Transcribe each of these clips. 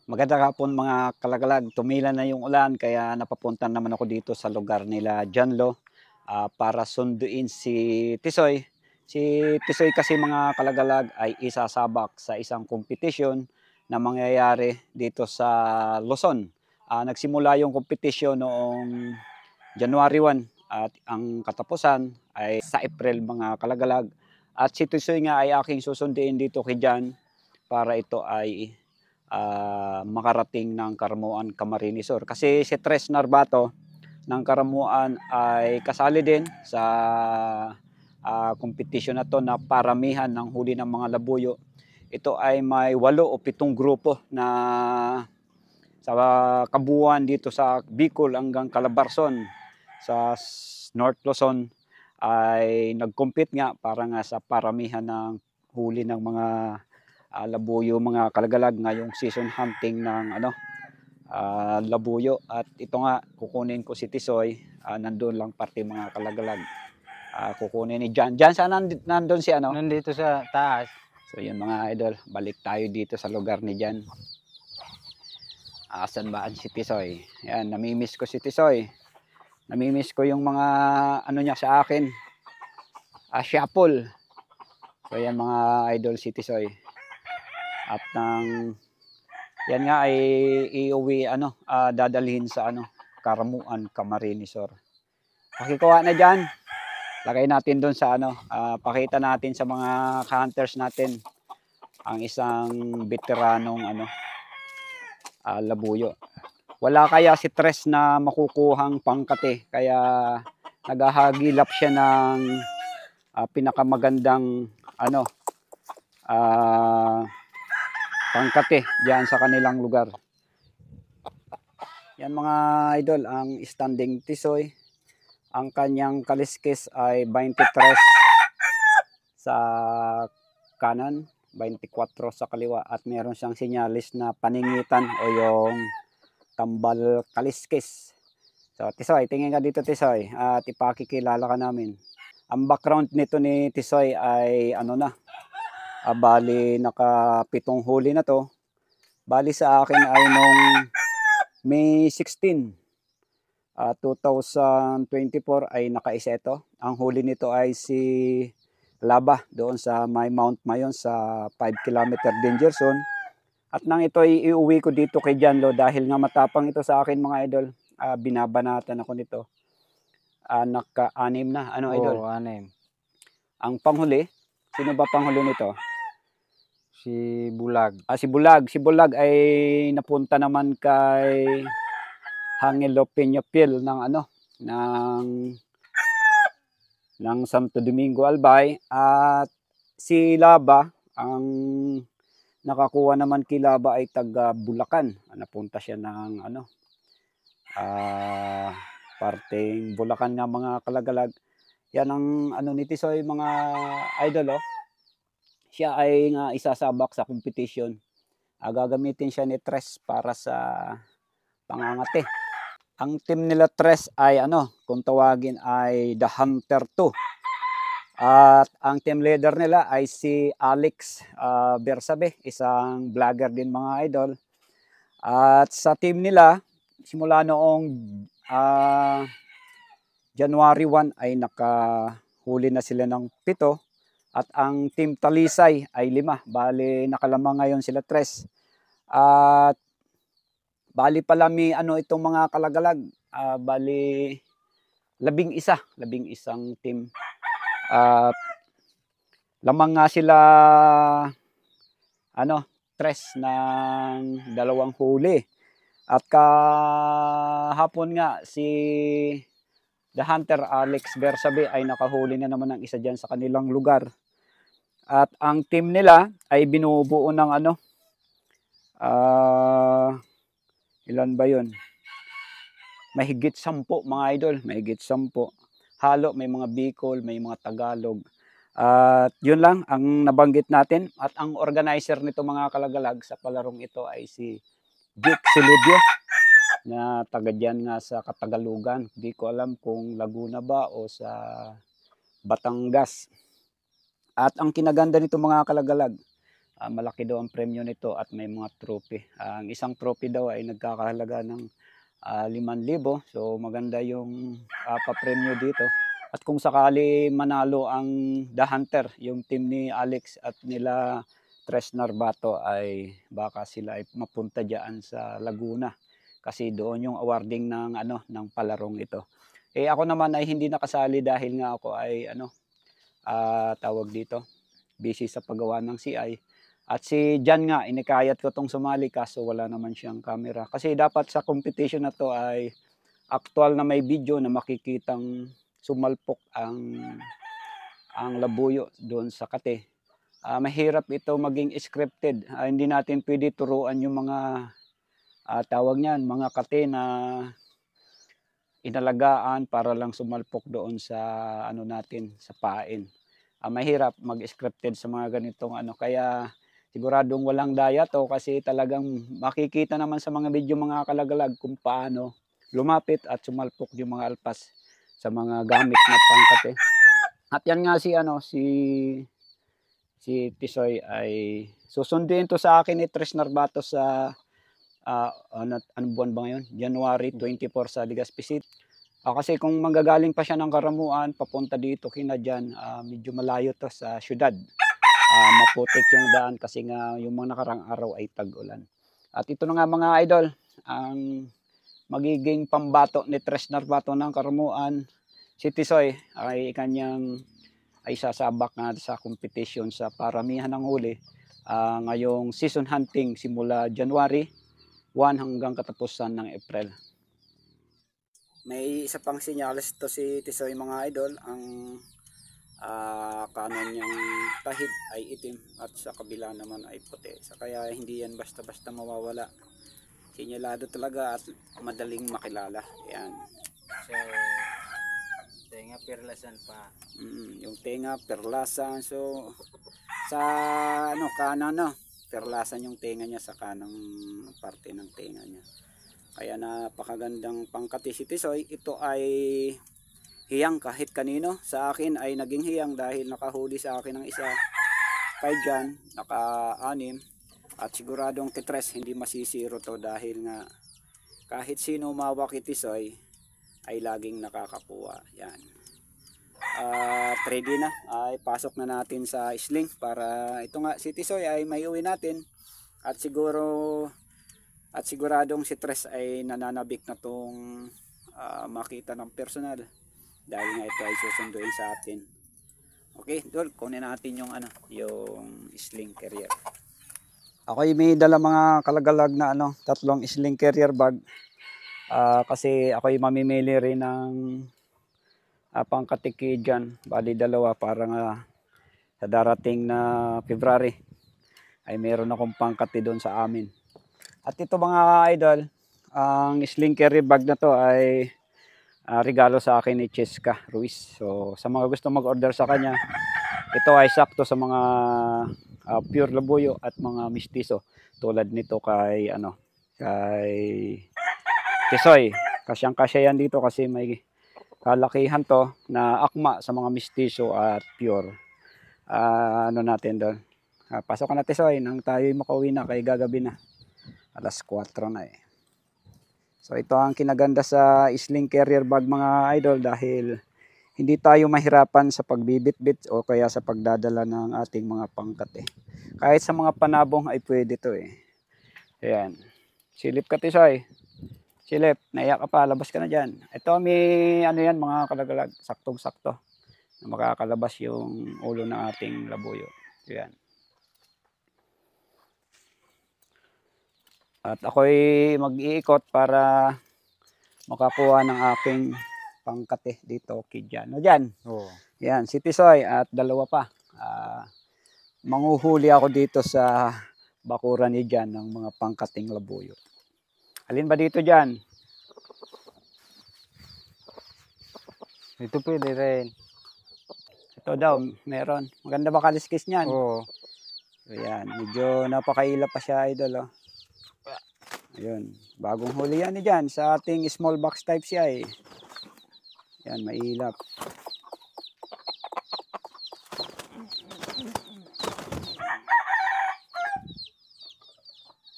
Magandang hapon mga kalagalag. Tumila na yung ulan kaya napapunta naman ako dito sa lugar nila Janlo para sunduin si Tisoy. Si Tisoy kasi mga kalagalag ay isasabak sa isang kompetisyon na mangyayari dito sa Luzon. Nagsimula yung kompetisyon noong January 1 at ang katapusan ay sa April mga kalagalag. At si Tisoy nga ay aking susunduin dito kay Jan para ito ay makarating ng Karamuan Camarines Sur. Kasi si Tres Narbato ng Karamuan ay kasali din sa competition na to na paramihan ng huli ng mga labuyo. Ito ay may 8 o 7 grupo na sa kabuuan dito sa Bicol hanggang Calabarzon sa North Luzon ay nag-compete nga para nga sa paramihan ng huli ng mga labuyo mga kalagalag ngayong season hunting ng labuyo. At ito nga kukunin ko si Tisoy, nandun lang parte mga kalagalag. Kukunin ni Jan. Jan, saan nandun si ano? Nandito sa taas. So yun mga idol, balik tayo dito sa lugar ni Jan. Asan ba si Tisoy? Yan, namimiss ko si Tisoy. Namimiss ko yung mga ano niya sa akin. Shuffle. So yan mga idol si Tisoy. At yan nga ay iuwi dadalhin sa Karamuan Camarines Sur. Pakikuha na diyan. Lagay natin doon sa pakita natin sa mga hunters natin ang isang veteranong labuyo. Wala kaya si Tres na makukuhang pangkate kaya naghahagilap siya ng pinakamagandang pangkate diyan sa kanilang lugar. Yan mga idol ang standing Tisoy. Ang kanyang kaliskis ay 23 sa kanan, 24 sa kaliwa at meron siyang sinyalis na paningitan o yung tambal kaliskis. So Tisoy, tingin ka dito Tisoy at ipakikilala ka namin. Ang background nito ni Tisoy ay bali naka 7 huli na to. Bali sa akin ay nung May 16, 2024 ay nakaisa ito. Ang huli nito ay si Laba doon sa may Mount Mayon sa 5 kilometer danger zone. At nang ito ay iuwi ko dito kay Janlo dahil nga matapang ito sa akin mga idol. Binabanatan ako nito. Naka-anim na. Ano idol? Oo, 6. Ang panghuli, sino ba panghuli nito? Si Bulag. Si Bulag. Si Bulag ay napunta naman kay Hangelo Peñapil ng Santo Domingo Albay. At si Laba, ang nakakuha naman kay Laba ay taga Bulacan. Napunta siya ng parteng Bulacan nga mga kalagalag. Yan ang ni Tisoy mga idol. Siya ay nga isasabak sa competition. Gagamitin siya ni Tres para sa pangangate. Ang team nila Tres ay kung tawagin ay The Hunter 2. At ang team leader nila ay si Alex Bersabe, isang vlogger din mga idol. At sa team nila, simula noong January 1 ay nakahuli na sila ng 7. At ang team Talisay ay 5. Bali nakalamang ngayon sila Tres. At bali pala may itong mga kalagalag. Bali 11 team. At lamang nga sila Tres ng 2 huli. At kahapon nga si The Hunter Alex Bersabe ay nakahuli na naman ng isa dyan sa kanilang lugar. At ang team nila ay binubuo ng ilan ba yun? Mahigit 10 mga idol, mahigit 10. Halo, may mga Bicol, may mga Tagalog. At yun lang ang nabanggit natin. At ang organizer nito mga kalagalag sa palarong ito ay si Jake Silibio na taga dyan nga sa Katagalugan. Di ko alam kung Laguna ba o sa Batangas. At ang kinaganda nito mga kalagalag, malaki daw ang premyo nito at may mga trophy. Ang isang trophy daw ay nagkakahalaga ng 5,000. So maganda yung papremyo dito. At kung sakali manalo ang The Hunter, yung team ni Alex at nila Tres Narbato, ay baka sila ay mapunta diyan sa Laguna. Kasi doon yung awarding ng palarong ito. Ako naman ay hindi nakasali dahil nga ako ay tawag dito, busy sa paggawa ng CI. At si Jan nga, inikayat ko tong sumali kaso wala naman siyang camera. Kasi dapat sa competition na to ay actual na may video na makikitang sumalpok ang labuyo doon sa kate. Mahirap ito maging scripted. Hindi natin pwede turuan yung mga tawag niyan, mga kate na inalagaan para lang sumalpok doon sa natin sa pain. Mahirap mag-scripted sa mga ganitong kaya siguradong walang daya to kasi talagang makikita naman sa mga video mga kalagalag kung paano lumapit at sumalpok yung mga alpas sa mga gamit na pangkate. At yan nga si Tisoy ay susunduin to sa akin ni Tres Narbato sa anong buwan ba ngayon? January 24 sa Legazpi City. Kasi kung manggagaling pa siya ng Karamuan papunta dito kina dyan, medyo malayo to sa syudad. Maputik yung daan kasi nga yung mga nakarang araw ay tag-ulan. At ito na nga mga idol, ang magiging pambato ni Tres Narbato ng Karamuan, si Tisoy ay kanyang ay sasabak nga sa competition sa paramihan ng huli ngayong season hunting simula January 1 hanggang katapusan ng April. May isa pang sinyalis to si Tisoy mga idol, ang kanan niyang tahid ay itim at sa kabila naman ay puti. Kaya hindi yan basta-basta mawawala. Sinyalado talaga at madaling makilala. Yan. So, tenga perlasan pa. Yung tenga perlasan. So sa kanan perlasan yung tenga niya sa kanang parte ng tenga niya. Kaya napakagandang pangkati si Tisoy. Ito ay hiyang kahit kanino. Sa akin ay naging hiyang dahil nakahuli sa akin ng isa. Kay Jan, naka-6. At siguradong Titres hindi masisiro to dahil nga kahit sino umawak kay Tisoy ay laging nakakakuha. Yan. Ready na. Ay pasok na natin sa sling para ito nga si Tisoy ay may uwi natin. At siguradong si Tres ay nananabik na tong makita ng personal dahil nga ito ay susunduin sa atin. Okay, Dol, kunin natin yung yung sling carrier. Ako ay may dala mga kalagalag na 3 sling carrier bag kasi ako ay mamimili rin ng pangkatiki dyan, bali 2 para nga sa darating na February ay meron akong pangkati doon sa amin. At ito mga idol, ang sling carry bag na to ay regalo sa akin ni Cheska Ruiz. So sa mga gusto mag-order sa kanya, ito ay sakto sa mga pure labuyo at mga mistiso tulad nito kay Tisoy. Kasyang-kasya yan dito kasi may kalakihan to na akma sa mga mistiso at pure. Natin doon. Pasok ka na Tisoy nang tayo makauwi na kay gagabi na. Alas 4 na eh. So ito ang kinaganda sa sling carrier bag mga idol dahil hindi tayo mahirapan sa pagbibitbit o kaya sa pagdadala ng ating mga pangkate. Kahit sa mga panabong ay pwede to eh. Ayan. Silip ka Tisoy. Silip, naiyak ka pa, labas ka na dyan. Ito may yan mga kalagalag, saktong-sakto. Na makakalabas yung ulo ng ating labuyo. Ayan. At ako'y mag-iikot para makakuha ng aking pangkate dito kay Jan. Jan? Oo. Yan, si Tisoy at 2 pa. Manguhuli ako dito sa bakuran ni Jan ng mga pangkating labuyo. Alin ba dito Jan? Ito pwede rin. Ito daw, meron. Maganda ba kaliskis niyan? Oo. Ayan, medyo napakailap pa siya idol. Ayun, bagong huli yan dyan sa ating small box type siya eh. Yan, mailap.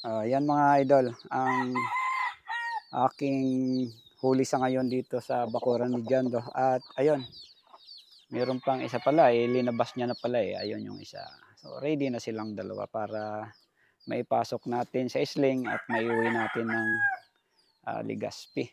Yan mga idol, ang aking huli sa ngayon dito sa bakuran ni Jando. At ayun, meron pang isa pala, linabas niya na pala ayun yung isa. So ready na silang dalawa para maipasok natin sa sling at maiuwi natin ng Legazpi.